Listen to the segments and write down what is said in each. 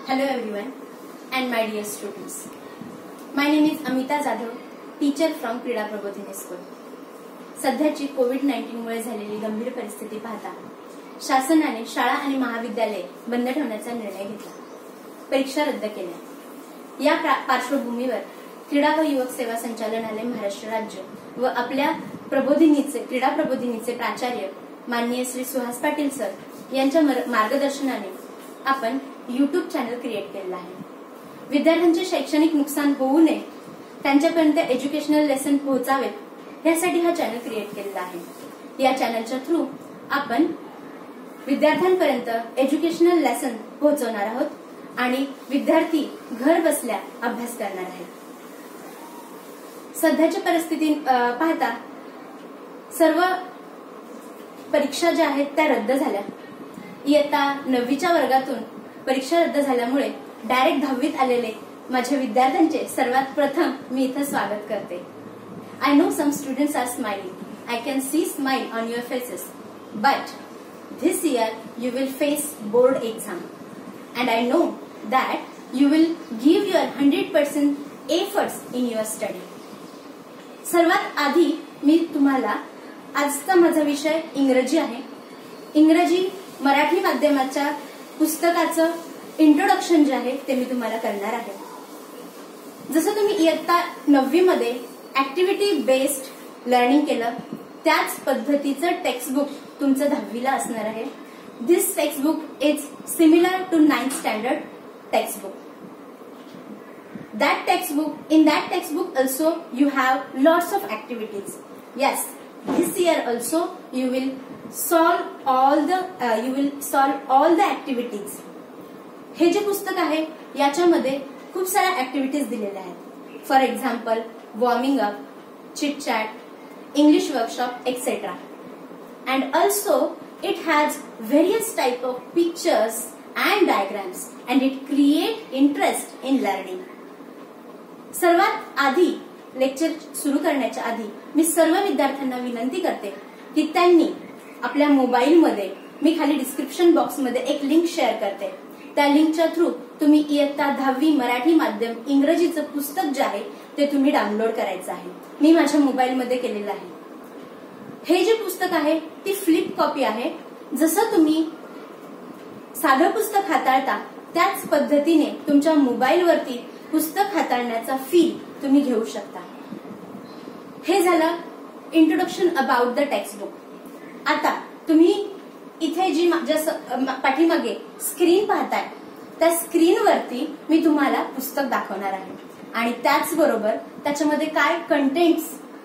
Hello everyone and my dear students. My name is Amita Jadhav, teacher from क्रीडा प्रबोधिनी school. सध्याची कोविड-19 मुळे झालेली गंभीर परिस्थिती पाहता शासनाने शाळा आणि महाविद्यालये बंद ठेवण्याचा निर्णय घेतला. परीक्षा रद्द केल्या. या पार्श्वभूमीवर क्रीडा व युवक सेवा संचालनालय महाराष्ट्र राज्य व आपल्या क्रीडा प्रबोधिनीचे प्राचार्य माननीय श्री सुहास पाटील सर यांच्या मार्गदर्शनाने आपण YouTube चॅनल क्रिएट केलेला आहे. विद्यार्थ्यांचे शैक्षणिक नुकसान होऊ नये, त्यांच्यापर्यंत एज्युकेशनल लेसन पोहोचावेत यासाठी हा चॅनल क्रिएट केलेला आहे. या चॅनलच्या थ्रू आपण विद्यार्थ्यांपर्यंत एज्युकेशनल लेसन पोहोचवणार आहोत आणि विद्यार्थी घर बसल्या अभ्यास करणार आहेत. सध्याची परिस्थिती पाहता सर्व परीक्षा ज्या आहेत त्या रद्द झाल्या. इयत्ता 9वीच्या वर्गातून परीक्षा रद्द झाल्यामुळे डायरेक्ट 10वीत आलेले माझ्या विद्यार्थ्यांचे सर्वात प्रथम मी इथे स्वागत करते. I know some students are smiling. I can see smile on your faces. But this year you will face board exam and I know that you will give your 100% efforts in your study. सर्वात आधी मी तुम्हाला आजचा माझा विषय इंग्रजी आहे. इंग्रजी मराठी माध्यमाच्या पुस्तकाचं इंट्रोडक्शन जे आहे ते मी तुम्हाला करणार आहे. जसं तुम्ही इयत्ता 9वी मध्ये ऍक्टिव्हिटी बेस्ड लर्निंग केलं त्याच पद्धतीचं टेक्स्टबुक तुमचं 10वीला असणार आहे. This textbook is similar to 9th standard textbook. In that textbook also you have lots of activities. Yes, this year also you will solve all the activities. हे जे पुस्तक आहे याच्यामध्ये खूप साऱ्या ऍक्टिव्हिटीज दिलेल्या आहेत. For example warming up, chit chat, English workshop, etc. And also it has various type of pictures and diagrams and it create interest in learning. सर्वात आधी लेक्चर सुरू करण्याच्या आधी मी सर्व विद्यार्थ्यांना विनंती करते की त्यांनी आपल्या मोबाईलमध्ये मी खाली डिस्क्रिप्शन बॉक्समध्ये एक लिंक शेअर करते. त्या लिंकच्या थ्रू तुम्ही इयत्ता 10वी मराठी माध्यम इंग्रजीचं पुस्तक जे आहे ते तुम्ही डाउनलोड करायचं आहे. मी माझ्या मोबाईलमध्ये केलेलं आहे. हे जे पुस्तक आहे ती फ्लिप कॉपी आहे. जसं तुम्ही साधं पुस्तक हाताळता त्याच पद्धतीने तुमच्या मोबाईलवरती पुस्तक हाताळण्याचा फील तुम्ही घेऊ शकता. हे झालं इंट्रोडक्शन अबाउट द टेक्स्टबुक. आता तुम्ही इथे जी पाठीमागे स्क्रीन पाहताय त्या स्क्रीनवरती मी तुम्हाला पुस्तक दाखवणार आहे आणि त्याचबरोबर त्याच्यामध्ये काय कंटेंट्स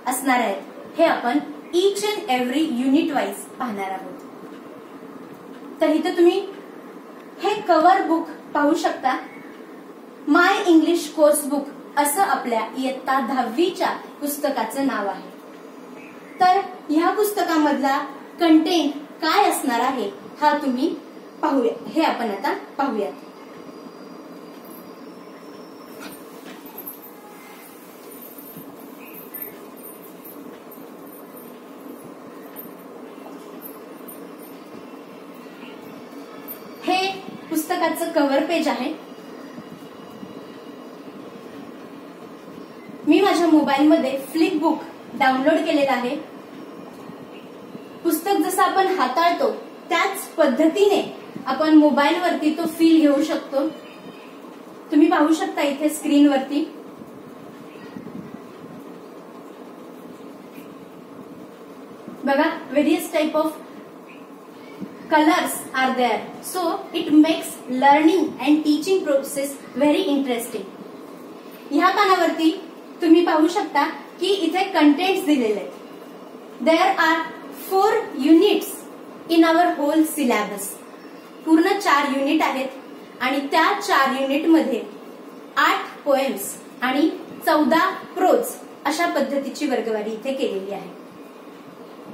असणार आहेत हे आपण each and every unit wise पाहणार आहोत. तर इथे तुम्ही हे कव्हर बुक पाहू शकता. माय इंग्लिश कोर्स बुक असं आपल्या इयत्ता 10वीच्या पुस्तकाचं नाव आहे. तर ह्या पुस्तकामधला कंटेंट काय असणार आहे हा तुम्ही पाहूया. हे आपण आता पाहूयात. हे पुस्तकाचं कव्हर पेज आहे. मी माझ्या मोबाईलमध्ये फ्लिप बुक डाउनलोड केलेलं आहे. पुस्तक जसं आपण हाताळतो त्याच पद्धतीने आपण मोबाईलवरती तो फील घेऊ शकतो. तुम्ही पाहू शकता इथे स्क्रीनवरती. बघा various type of colors are there, so it makes learning and teaching process very interesting. ह्या पानावरती तुम्ही पाहू शकता की इथे कंटेंट्स दिलेले आहेत. There are 4 units in our whole syllabus. पूर्ण 4 युनिट आहेत आणि त्या 4 युनिट मध्ये 8 पोएम्स आणि 14 प्रोज अशा पद्धतीची वर्गवारी इथे केलेली आहे.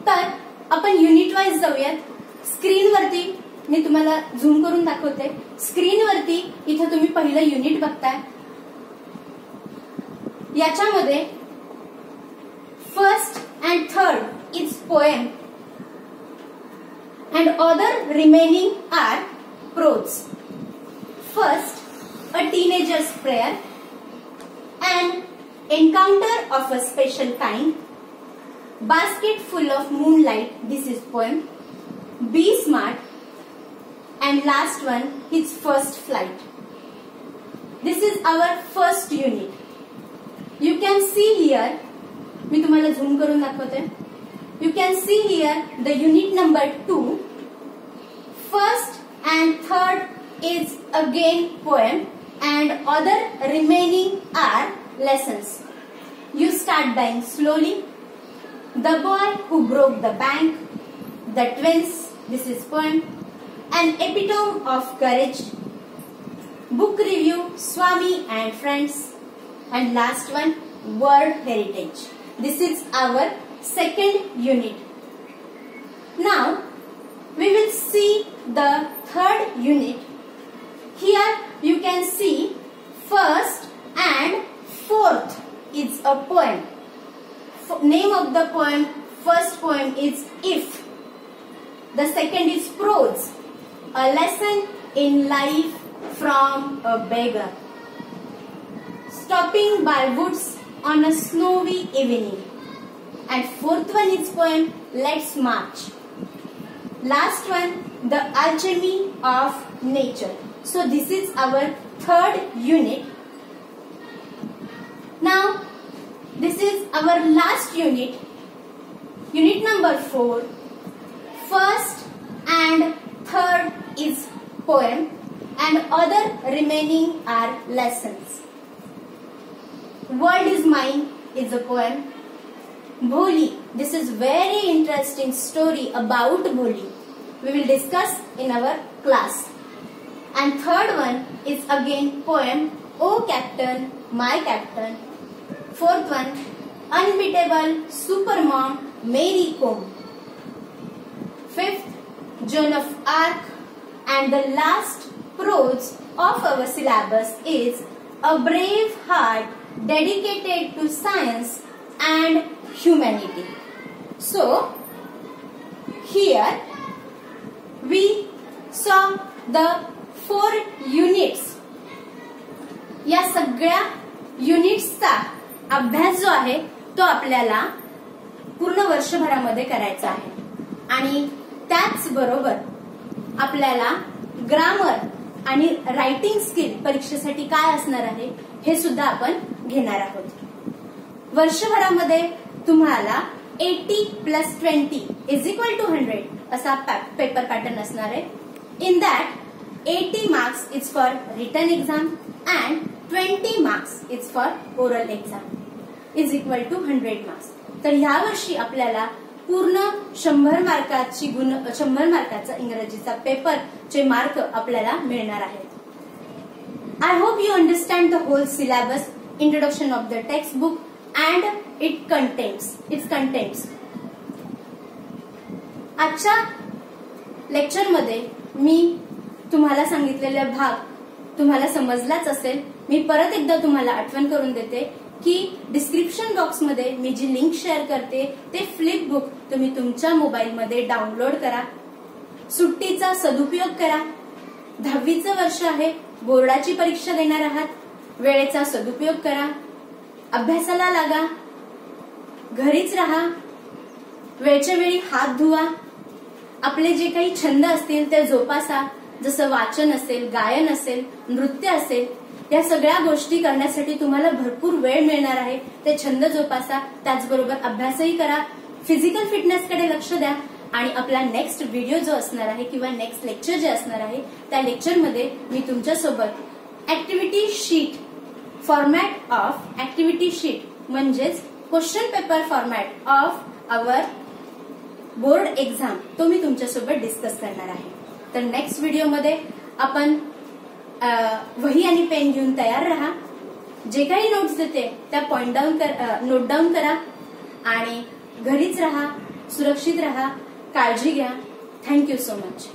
तर आपण युनिट वाईज जाऊयात. स्क्रीनवरती मी तुम्हाला झूम करून दाखवते. स्क्रीनवरती इथे तुम्ही पहिलं युनिट बघताय. याच्यामध्ये first and third is poem and other remaining are prose. First, a teenager's prayer, an encounter of a special kind, basket full of moonlight, this is poem, be smart, and last one, his first flight. This is our first unit. You can see here, मी तुम्हाला zoom करून दाखवते. You can see here the unit number 2. First and third is again poem and other remaining are lessons. You start dying slowly. The boy who broke the bank. The twins, this is poem. An epitome of courage. Book review, Swami and friends. And last one, World Heritage. This is our second unit. Now, we will see the third unit. Here you can see first and fourth is a poem. Name of the poem, first poem is If. The second is prose, a lesson in life from a beggar. Stopping by woods on a snowy evening. And fourth one is poem Let's March. Last one, The Alchemy of Nature. So this is our third unit. Now this is our last unit. Unit number 4. First and third is poem and other remaining are lessons. World is Mine is a poem. Bholi, this is very interesting story about Bholi. We will discuss in our class. And third one is again poem O Captain, My Captain. Fourth one, Unbeatable Supermom Mary Kom. Fifth, Joan of Arc. And the last prose of our syllabus is A Brave Heart Dedicated to Science and Humanity. So, here we saw the 4 units. या सगळ्या युनिट्सचा अभ्यास जो आहे तो आपल्याला पूर्ण वर्षभरामध्ये करायचा आहे आणि त्याच बरोबर आपल्याला ग्रामर आणि रायटिंग स्किल परीक्षेसाठी काय असणार आहे हे सुद्धा आपण घेणार आहोत. वर्षभरामध्ये तुम्हाला 80 + 20 = 100 असा पेपर पॅटर्न असणार आहे. In that 80 marks is for written exam and 20 marks is for oral exam is equal to 100 marks. तर ह्या वर्षी आपल्याला पूर्ण 100 मार्काचा इंग्रजीचा पेपरचे मार्क आपल्याला मिळणार आहेत. I hope you understand the whole syllabus, introduction of the text book and its contents. आजच्या लेक्चरमध्ये मी तुम्हाला सांगितलेले भाग तुम्हाला समजलाच असेल. मी परत एकदा तुम्हाला आठवण करून देते की डिस्क्रिप्शन बॉक्समध्ये मी जी लिंक शेअर करते ते फ्लिप बुक तुम्ही तुमच्या मोबाईलमध्ये डाउनलोड करा. सुट्टीचा सदुपयोग करा. 10वीचं वर्ष आहे, बोर्डाची परीक्षा देणार आहात. वेळेचा सदुपयोग करा. अभ्यासाला लागा. घरीच राहा. वेळच्या वेळी हात धुवा. आपले जे काही छंद असतील ते जोपासा. जसं वाचन असेल, गायन असेल, नृत्य असेल, या सगळ्या गोष्टी करण्यासाठी तुम्हाला भरपूर वेळ मिळणार आहे. ते छंद जोपासा. त्याचबरोबर अभ्यासही करा. फिजिकल फिटनेसकडे लक्ष द्या. आणि आपला नेक्स्ट व्हिडिओ जो असणार आहे किंवा नेक्स्ट लेक्चर जे असणार आहे त्या लेक्चरमध्ये मी तुमच्यासोबत activity sheet, format of activity sheet म्हणजेच question paper format of our board exam तो मी तुमच्यासोबत डिस्कस करणार आहे. तर नेक्स्ट व्हिडिओमध्ये आपण वही आणि पेन घेऊन तयार राहा. जे काही नोट्स देते त्या नोट डाऊन करा आणि घरीच राहा. सुरक्षित राहा. काळजी घ्या. Thank you so much.